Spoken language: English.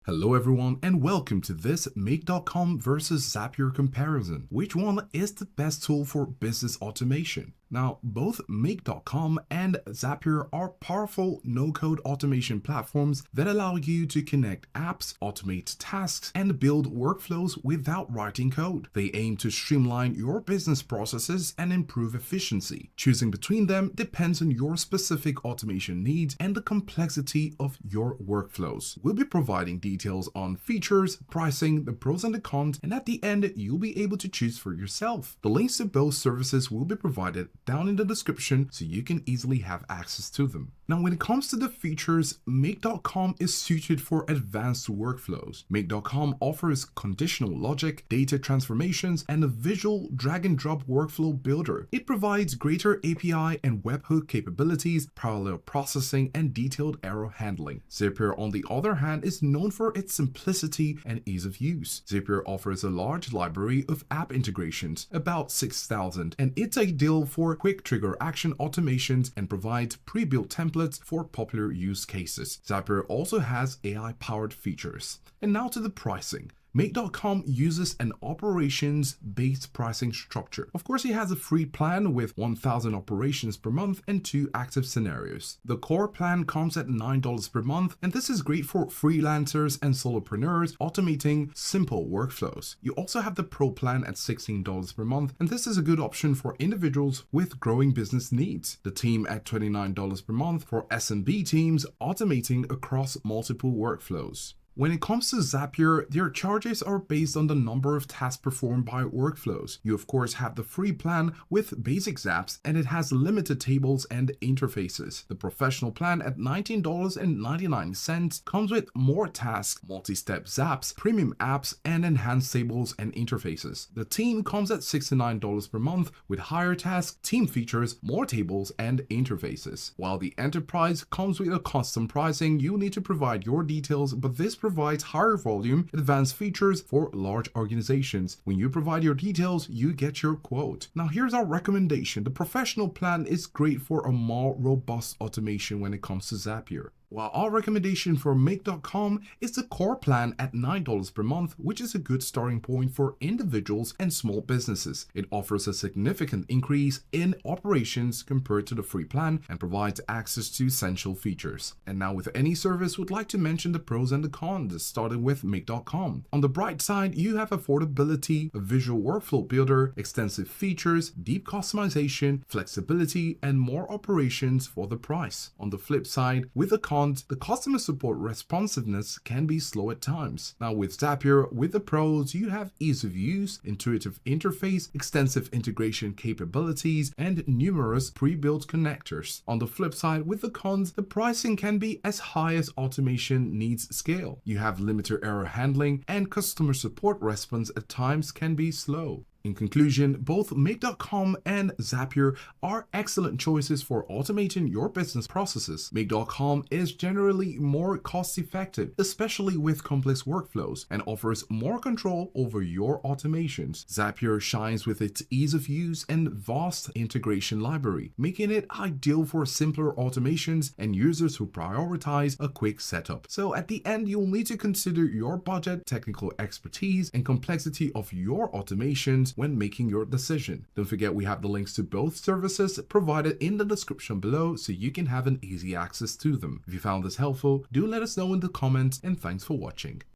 Hello everyone and welcome to this Make.com versus Zapier comparison. Which one is the best tool for business automation? Now, both Make.com and Zapier are powerful no-code automation platforms that allow you to connect apps, automate tasks, and build workflows without writing code. They aim to streamline your business processes and improve efficiency. Choosing between them depends on your specific automation needs and the complexity of your workflows. We'll be providing details on features, pricing, the pros and the cons, and at the end, you'll be able to choose for yourself. The links to both services will be provided down in the description so you can easily have access to them. Now, when it comes to the features, Make.com is suited for advanced workflows. Make.com offers conditional logic, data transformations, and a visual drag-and-drop workflow builder. It provides greater API and webhook capabilities, parallel processing, and detailed error handling. Zapier, on the other hand, is known for its simplicity and ease of use. Zapier offers a large library of app integrations, about 6,000, and it's ideal for quick trigger action automations and provides pre-built templates for popular use cases. Zapier also has AI-powered features. And now to the pricing. Make.com uses an operations-based pricing structure. Of course, it has a free plan with 1,000 operations per month and 2 active scenarios. The core plan comes at $9 per month, and this is great for freelancers and solopreneurs automating simple workflows. You also have the Pro plan at $16 per month, and this is a good option for individuals with growing business needs. The team at $29 per month for SMB teams automating across multiple workflows. When it comes to Zapier, their charges are based on the number of tasks performed by workflows. You of course have the free plan with basic Zaps, and it has limited tables and interfaces. The professional plan at $19.99 comes with more tasks, multi-step Zaps, premium apps, and enhanced tables and interfaces. The team comes at $69 per month with higher tasks, team features, more tables, and interfaces. While the enterprise comes with a custom pricing, you need to provide your details, but this provides higher volume, advanced features for large organizations. When you provide your details, you get your quote. Now here's our recommendation. The professional plan is great for a more robust automation when it comes to Zapier. While our recommendation for Make.com is the core plan at $9 per month, which is a good starting point for individuals and small businesses. It offers a significant increase in operations compared to the free plan and provides access to essential features. And now with any service, we'd like to mention the pros and the cons, starting with Make.com. On the bright side, you have affordability, a visual workflow builder, extensive features, deep customization, flexibility, and more operations for the price. On the flip side, with the cons, the customer support responsiveness can be slow at times. Now with Zapier, with the pros, you have ease of use, intuitive interface, extensive integration capabilities, and numerous pre-built connectors. On the flip side, with the cons, the pricing can be as high as automation needs scale. You have limited error handling, and customer support response at times can be slow. In conclusion, both Make.com and Zapier are excellent choices for automating your business processes. Make.com is generally more cost-effective, especially with complex workflows, and offers more control over your automations. Zapier shines with its ease of use and vast integration library, making it ideal for simpler automations and users who prioritize a quick setup. So at the end, you'll need to consider your budget, technical expertise, and complexity of your automations when making your decision. Don't forget, we have the links to both services provided in the description below so you can have an easy access to them. If you found this helpful, do let us know in the comments, and thanks for watching.